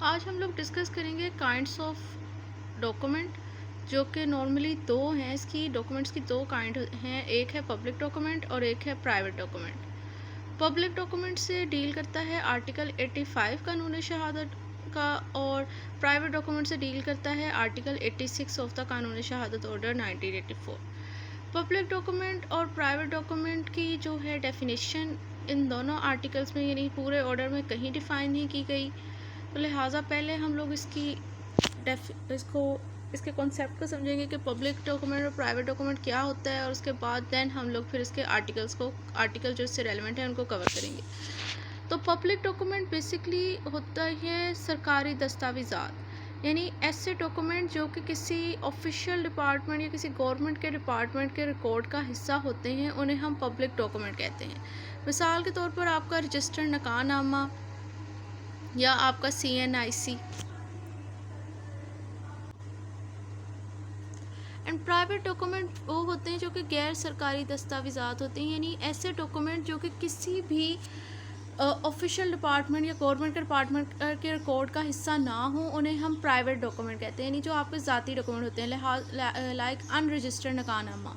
आज हम लोग डिस्कस करेंगे काइंड्स ऑफ डॉक्यूमेंट, जो कि नॉर्मली दो हैं। इसकी डॉक्यूमेंट्स की दो काइंड हैं, एक है पब्लिक डॉक्यूमेंट और एक है प्राइवेट डॉक्यूमेंट। पब्लिक डॉक्यूमेंट से डील करता है आर्टिकल 85 कानून शहादत का, और प्राइवेट डॉक्यूमेंट से डील करता है आर्टिकल 86 ऑफ द कानून शहादत ऑर्डर 1984। पब्लिक डॉक्यूमेंट और प्राइवेट डॉक्यूमेंट की जो है डेफिनेशन इन दोनों आर्टिकल्स में यानी पूरे ऑर्डर में कहीं डिफ़ाइन नहीं की गई, तो लिहाजा पहले हम लोग इसके कॉन्सेप्ट को समझेंगे कि पब्लिक डॉक्यूमेंट और प्राइवेट डॉक्यूमेंट क्या होता है, और उसके बाद देन हम लोग फिर इसके आर्टिकल जो इससे रेलेवेंट है उनको कवर करेंगे। तो पब्लिक डॉक्यूमेंट बेसिकली होता है सरकारी दस्तावेज़ात, यानी ऐसे डॉक्यूमेंट जो कि किसी ऑफिशियल डिपार्टमेंट या किसी गवर्नमेंट के डिपार्टमेंट के रिकॉर्ड का हिस्सा होते हैं, उन्हें हम पब्लिक डॉक्यूमेंट कहते हैं। मिसाल के तौर पर आपका रजिस्टर्ड नकानामा या आपका CNIC। एंड प्राइवेट डॉक्यूमेंट वो होते हैं जो कि गैर सरकारी दस्तावेज़ात होते हैं, यानी ऐसे डॉक्यूमेंट जो कि किसी भी ऑफिशियल डिपार्टमेंट या गवर्नमेंट के डिपार्टमेंट के रिकॉर्ड का हिस्सा ना हो, उन्हें हम प्राइवेट डॉक्यूमेंट कहते हैं, यानी जो आपके ज़ाती डॉक्यूमेंट होते हैं, लाइक अनरजिस्टर्ड नकानामा।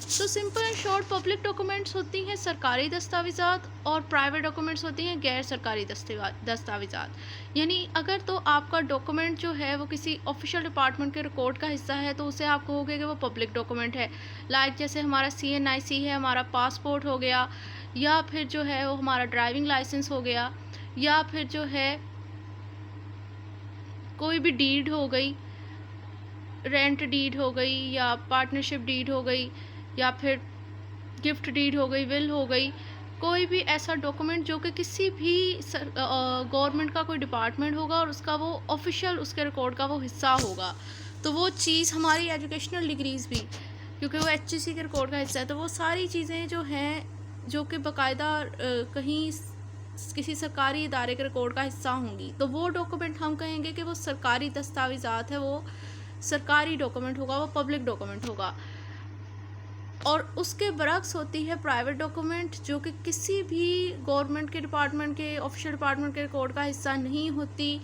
तो simple and short, public documents होती हैं सरकारी दस्तावेज़ात और प्राइवेट डॉक्यूमेंट्स होती हैं गैर सरकारी दस्तावेज़ात। यानी अगर तो आपका डॉक्यूमेंट जो है वो किसी ऑफिशियल डिपार्टमेंट के रिकॉर्ड का हिस्सा है, तो उसे आप कहोगे कि वो पब्लिक डॉक्यूमेंट है। लाइक जैसे हमारा CNIC है, हमारा पासपोर्ट हो गया, या फिर जो है वो हमारा ड्राइविंग लाइसेंस हो गया, या फिर जो है कोई भी डीड हो गई, रेंट डीड हो गई या पार्टनरशिप डीड हो गई, या फिर गिफ्ट डीड हो गई, विल हो गई, कोई भी ऐसा डॉक्यूमेंट जो कि किसी भी गवर्नमेंट का कोई डिपार्टमेंट होगा और उसका वो ऑफिशियल उसके रिकॉर्ड का वो हिस्सा होगा, तो वो चीज़ हमारी एजुकेशनल डिग्रीज़ भी, क्योंकि वो HEC के रिकॉर्ड का हिस्सा है, तो वो सारी चीज़ें जो हैं जो कि बाकायदा कहीं किसी सरकारी इदारे के रिकॉर्ड का हिस्सा होंगी, तो वो डॉक्यूमेंट हम कहेंगे कि वो सरकारी दस्तावेज़ात है, वो सरकारी डॉक्यूमेंट होगा, वो पब्लिक डॉक्यूमेंट होगा। और उसके बरक्स होती है प्राइवेट डॉक्यूमेंट, जो कि किसी भी गवर्नमेंट के डिपार्टमेंट के ऑफिशियल डिपार्टमेंट के रिकॉर्ड का हिस्सा नहीं होती,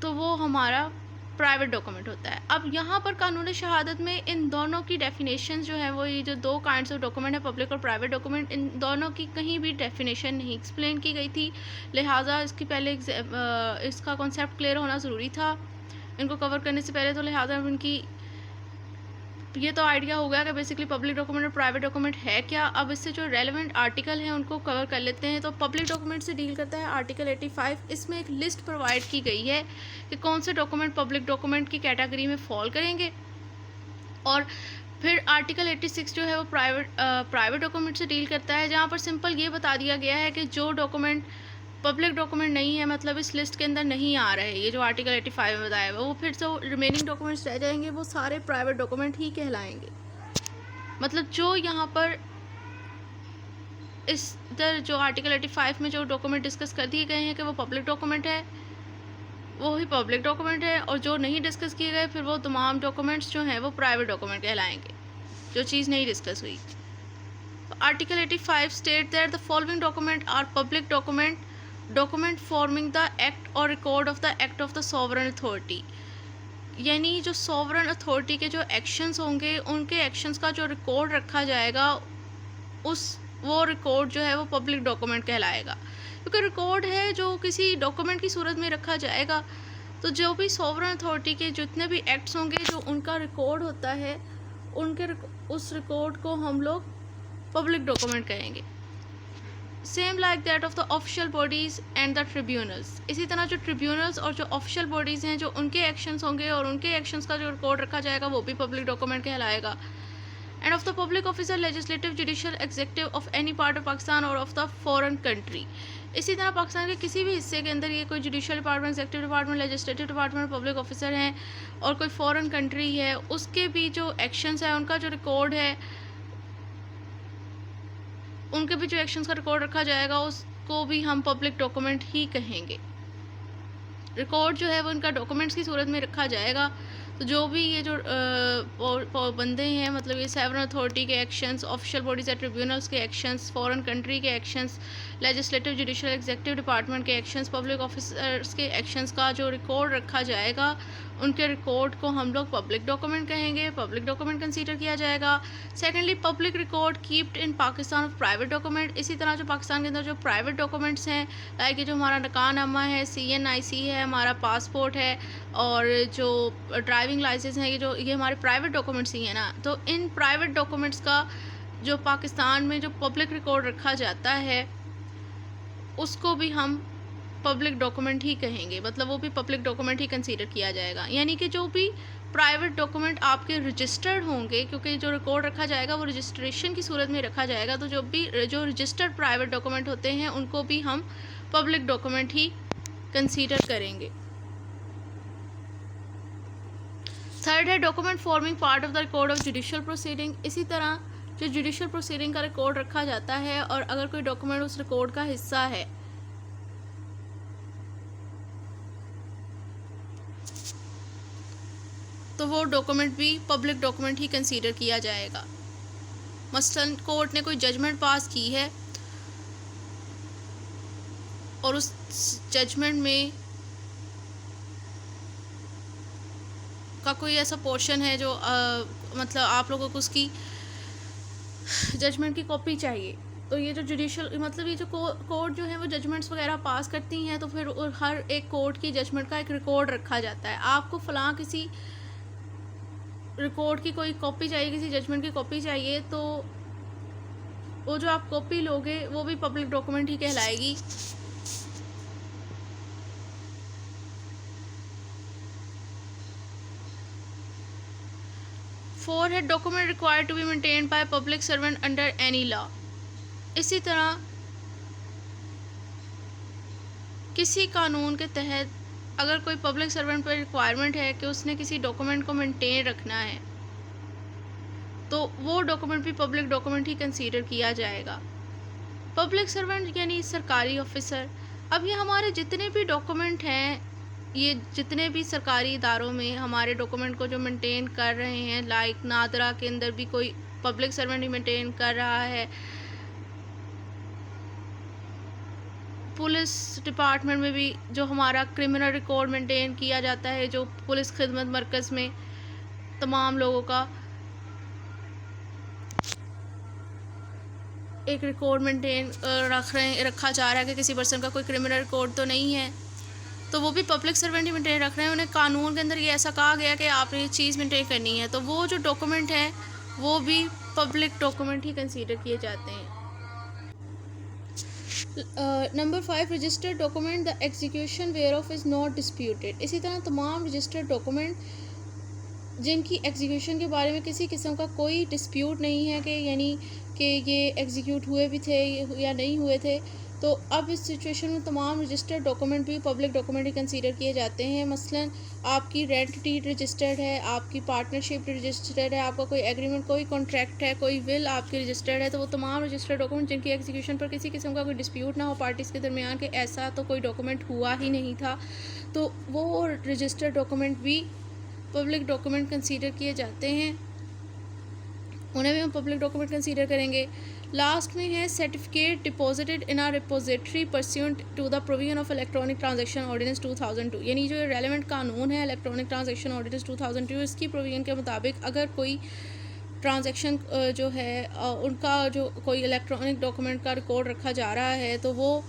तो वो हमारा प्राइवेट डॉक्यूमेंट होता है। अब यहाँ पर कानून शहादत में इन दोनों की डेफिनेशन जो है, वो ये जो दो काइंड्स ऑफ डॉक्यूमेंट है, पब्लिक और प्राइवेट डॉक्यूमेंट, इन दोनों की कहीं भी डेफिनेशन नहीं एक्सप्लेन की गई थी, लिहाजा इसकी पहले इसका कॉन्सेप्ट क्लियर होना ज़रूरी था इनको कवर करने से पहले। तो लिहाजा इनकी ये तो आइडिया हो गया कि बेसिकली पब्लिक डॉक्यूमेंट और प्राइवेट डॉक्यूमेंट है क्या। अब इससे जो रेलेवेंट आर्टिकल हैं उनको कवर कर लेते हैं। तो पब्लिक डॉक्यूमेंट से डील करता है आर्टिकल 85। इसमें एक लिस्ट प्रोवाइड की गई है कि कौन से डॉक्यूमेंट पब्लिक डॉक्यूमेंट की कैटेगरी में फॉल करेंगे, और फिर आर्टिकल 86 जो है वो प्राइवेट डॉक्यूमेंट से डील करता है, जहाँ पर सिंपल ये बता दिया गया है कि जो डॉक्यूमेंट पब्लिक डॉक्यूमेंट नहीं है, मतलब इस लिस्ट के अंदर नहीं आ रहे, ये जो आर्टिकल 85 में बताया हुआ, वो फिर से रिमेनिंग डॉक्यूमेंट्स रह जाएंगे, वो सारे प्राइवेट डॉक्यूमेंट ही कहलाएंगे। मतलब जो यहाँ पर इस इधर जो आर्टिकल 85 में जो डॉक्यूमेंट डिस्कस कर दिए गए हैं कि वो पब्लिक डॉक्यूमेंट है, वो ही पब्लिक डॉक्यूमेंट है, और जो नहीं डिस्कस किए गए फिर वो तमाम डॉक्यूमेंट्स जो हैं वो प्राइवेट डॉक्यूमेंट कहलाएंगे, जो चीज़ नहीं डिस्कस हुई। Article 85 state that the following document are public document forming the act और record of the act of the sovereign authority, यानी जो सॉवरन अथॉरिटी के जो एक्शंस होंगे, उनके एक्शंस का जो रिकॉर्ड रखा जाएगा, वो रिकॉर्ड जो है वो पब्लिक डॉक्यूमेंट कहलाएगा, क्योंकि रिकॉर्ड है जो किसी डॉक्यूमेंट की सूरत में रखा जाएगा। तो जो भी सॉवरन अथॉरिटी के जितने भी एक्ट्स होंगे, जो उनका रिकॉर्ड होता है, उस रिकॉर्ड को हम लोग पब्लिक डॉक्यूमेंट कहेंगे। Same like that of the official bodies and the tribunals, इसी तरह जो ट्रिब्यूनल्स और जो ऑफिशियल बॉडीज़ हैं, जो उनके एक्शंस होंगे और उनके एक्शंस का जो रिकॉर्ड रखा जाएगा, वो भी पब्लिक डॉक्यूमेंट कहलाएगा। End of the public officer, legislative, judicial, executive of any part of Pakistan और ऑफ द फॉरेन कंट्री, इसी तरह पाकिस्तान के किसी भी हिस्से के अंदर ये कोई judicial department, executive department, legislative department, public officer हैं, और कोई फॉरेन कंट्री है, उसके भी जो एक्शंस है, उनका जो रिकॉर्ड है, उनके भी जो एक्शंस का रिकॉर्ड रखा जाएगा, उसको भी हम पब्लिक डॉक्यूमेंट ही कहेंगे। रिकॉर्ड जो है वो उनका डॉक्यूमेंट्स की सूरत में रखा जाएगा, तो जो भी ये जो बंदे हैं, मतलब ये सेवन अथॉरिटी के एक्शंस, ऑफिशियल बॉडीज़ या ट्रिब्यूनल्स के एक्शंस, फॉरेन कंट्री के actions, legislative, judicial, executive department के एक्शंस, पब्लिक ऑफिसर्स के एक्शंस का जो रिकॉर्ड रखा जाएगा, उनके रिकॉर्ड को हम लोग पब्लिक डॉक्यूमेंट कहेंगे, पब्लिक डॉक्यूमेंट कंसीडर किया जाएगा। Secondly, public record keeped in Pakistan of private document. इसी तरह जो पाकिस्तान के अंदर जो प्राइवेट डॉक्यूमेंट्स हैं, लाइक जो हमारा निकाहनामा है, CNIC है, हमारा पासपोर्ट है, और जो ड्राइविंग लाइसेंस है, ये हमारे प्राइवेट डॉक्यूमेंट्स ही हैं ना। तो इन प्राइवेट डॉक्यूमेंट्स का जो पाकिस्तान में जो पब्लिक रिकॉर्ड रखा जाता है, उसको भी हम पब्लिक डॉक्यूमेंट ही कहेंगे, मतलब वो भी पब्लिक डॉक्यूमेंट ही कंसीडर किया जाएगा। यानी कि जो भी प्राइवेट डॉक्यूमेंट आपके रजिस्टर्ड होंगे, क्योंकि जो रिकॉर्ड रखा जाएगा वो रजिस्ट्रेशन की सूरत में रखा जाएगा, तो जो रजिस्टर्ड प्राइवेट डॉक्यूमेंट होते हैं उनको भी हम पब्लिक डॉक्यूमेंट ही कंसीडर करेंगे। थर्ड है document forming part of the record of judicial proceeding. इसी तरह जो जुडिशियल प्रोसीडिंग का रिकॉर्ड रखा जाता है, और अगर कोई डॉक्यूमेंट उस रिकॉर्ड का हिस्सा है, तो वो डॉक्यूमेंट भी पब्लिक डॉक्यूमेंट ही कंसीडर किया जाएगा। मसलन कोर्ट ने कोई जजमेंट पास की है और उस जजमेंट में का कोई ऐसा पोर्शन है जो मतलब आप लोगों को उसकी जजमेंट की कॉपी चाहिए, तो ये जो जुडिशियल, मतलब ये जो कोर्ट जो है वो जजमेंट्स वगैरह पास करती हैं, तो फिर हर एक कोर्ट की जजमेंट का एक रिकॉर्ड रखा जाता है। आपको फ़लाँ किसी रिकॉर्ड की कोई कॉपी चाहिए, किसी जजमेंट की कॉपी चाहिए, तो वो जो आप कॉपी लोगे वो भी पब्लिक डॉक्यूमेंट ही कहलाएगी। फोर है document required to be maintained by public servant under any law. इसी तरह किसी कानून के तहत अगर कोई पब्लिक सर्वेंट पर रिक्वायरमेंट है कि उसने किसी डॉक्यूमेंट को मेंटेन रखना है, तो वो डॉक्यूमेंट भी पब्लिक डॉक्यूमेंट ही कंसीडर किया जाएगा। पब्लिक सर्वेंट यानी सरकारी ऑफिसर। अब ये हमारे जितने भी डॉक्यूमेंट हैं, ये जितने भी सरकारी इदारों में हमारे डॉक्यूमेंट को जो मेंटेन कर रहे हैं, लाइक नादरा के अंदर भी कोई पब्लिक सर्वेंट ही मेंटेन कर रहा है, पुलिस डिपार्टमेंट में भी जो हमारा क्रिमिनल रिकॉर्ड मेंटेन किया जाता है, जो पुलिस खिदमत मरकज़ में तमाम लोगों का एक रिकॉर्ड मेंटेन रखा जा रहा है कि किसी पर्सन का कोई क्रिमिनल रिकॉर्ड तो नहीं है, तो वो भी पब्लिक सर्वेंट ही मेंटेन रख रहे हैं। उन्हें कानून के अंदर ये ऐसा कहा गया कि आपने ये चीज़ मेंटेन करनी है, तो वो जो डॉक्यूमेंट है वो भी पब्लिक डॉक्यूमेंट ही कंसीडर किए जाते हैं। Number 5, registered document the execution whereof is not disputed. इसी तरह तमाम रजिस्टर्ड डॉक्यूमेंट जिनकी एग्जीक्यूशन के बारे में किसी किस्म का कोई डिस्प्यूट नहीं है, कि यानी कि ये एग्जीक्यूट हुए भी थे या नहीं हुए थे, तो अब इस सिचुएशन में तमाम रजिस्टर्ड डॉक्यूमेंट भी पब्लिक डॉक्यूमेंट ही कंसीडर किए जाते हैं। मसलन आपकी रेंट डीड रजिस्टर्ड है, आपकी पार्टनरशिप रजिस्टर्ड है, आपका कोई एग्रीमेंट, कोई कॉन्ट्रैक्ट है, कोई विल आपकी रजिस्टर्ड है, तो वो तमाम रजिस्टर्ड डॉक्यूमेंट जिनकी एग्जीक्यूशन पर किसी किस्म का कोई डिस्प्यूट ना हो पार्टीज़ के दरमियान कि ऐसा तो कोई डॉक्यूमेंट हुआ ही नहीं था, तो वो रजिस्टर्ड डॉक्यूमेंट भी पब्लिक डॉक्यूमेंट कंसीडर किए जाते हैं, उन्हें भी हम पब्लिक डॉक्यूमेंट कंसीडर करेंगे। लास्ट में है certificate deposited in our repository pursuant to the provision of electronic transaction ordinance 2002। यानी जो रेलेवेंट कानून है इलेक्ट्रॉनिक ट्रांजैक्शन ऑर्डिनेंस 2002, इसकी प्रोविजन के मुताबिक अगर कोई ट्रांजैक्शन जो है उनका जो कोई इलेक्ट्रॉनिक डॉक्यूमेंट का रिकॉर्ड रखा जा रहा है, तो वो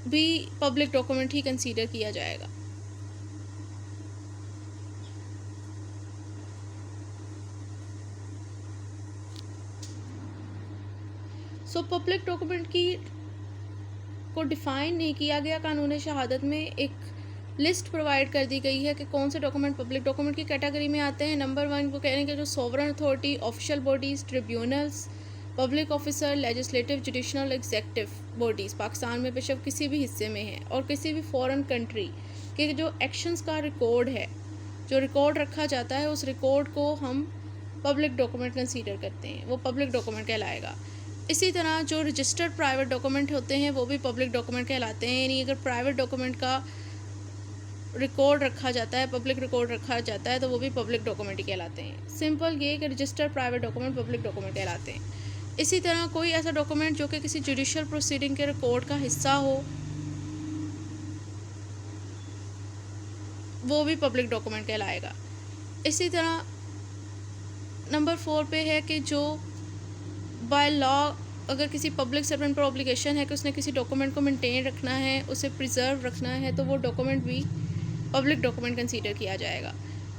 भी पब्लिक डॉक्यूमेंट ही कंसीडर किया जाएगा। सो पब्लिक डॉक्यूमेंट की को डिफ़ाइन नहीं किया गया कानून शहादत में, एक लिस्ट प्रोवाइड कर दी गई है कि कौन से डॉक्यूमेंट पब्लिक डॉक्यूमेंट की कैटेगरी में आते हैं। नंबर 1 वो कह रहे हैं कि जो sovereign authority, official bodies, tribunals, public officer, legislative, jurisdictional, executive bodies Pakistan में बेशक किसी भी हिस्से में है, और किसी भी फॉरेन कंट्री के जो एक्शंस का रिकॉर्ड है, जो रिकॉर्ड रखा जाता है, उस रिकॉर्ड को हम पब्लिक डॉक्यूमेंट कंसीडर करते हैं, वो पब्लिक डॉक्यूमेंट कहलाएगा। इसी तरह जो रजिस्टर्ड प्राइवेट डॉक्यूमेंट होते हैं वो भी पब्लिक डॉक्यूमेंट कहलाते हैं। यानी अगर प्राइवेट डॉक्यूमेंट का रिकॉर्ड रखा जाता है, पब्लिक रिकॉर्ड रखा जाता है, तो वो भी पब्लिक डॉक्यूमेंट ही कहलाते हैं। सिंपल ये कि registered private document public document कहलाते हैं। इसी तरह कोई ऐसा डॉक्यूमेंट जो कि किसी जुडिशियल प्रोसीडिंग के रिकॉर्ड का हिस्सा हो, वो भी पब्लिक डॉक्यूमेंट कहलाएगा। इसी तरह नंबर 4 पे है कि जो बाय लॉ अगर किसी पब्लिक सर्वेंट पर ऑब्लिगेशन है कि उसने किसी डॉक्यूमेंट को मेंटेन रखना है, उसे प्रिजर्व रखना है, तो वो डॉक्यूमेंट भी पब्लिक डॉक्यूमेंट कंसीडर किया जाएगा।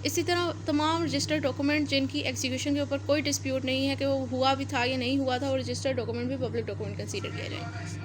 इसी तरह तमाम रजिस्टर्ड डॉक्यूमेंट जिनकी एग्जीक्यूशन के ऊपर कोई डिस्प्यूट नहीं है कि वो हुआ भी था या नहीं हुआ था, वो रजिस्टर्ड डॉक्यूमेंट भी पब्लिक डॉक्यूमेंट कंसीडर किया जाएगा।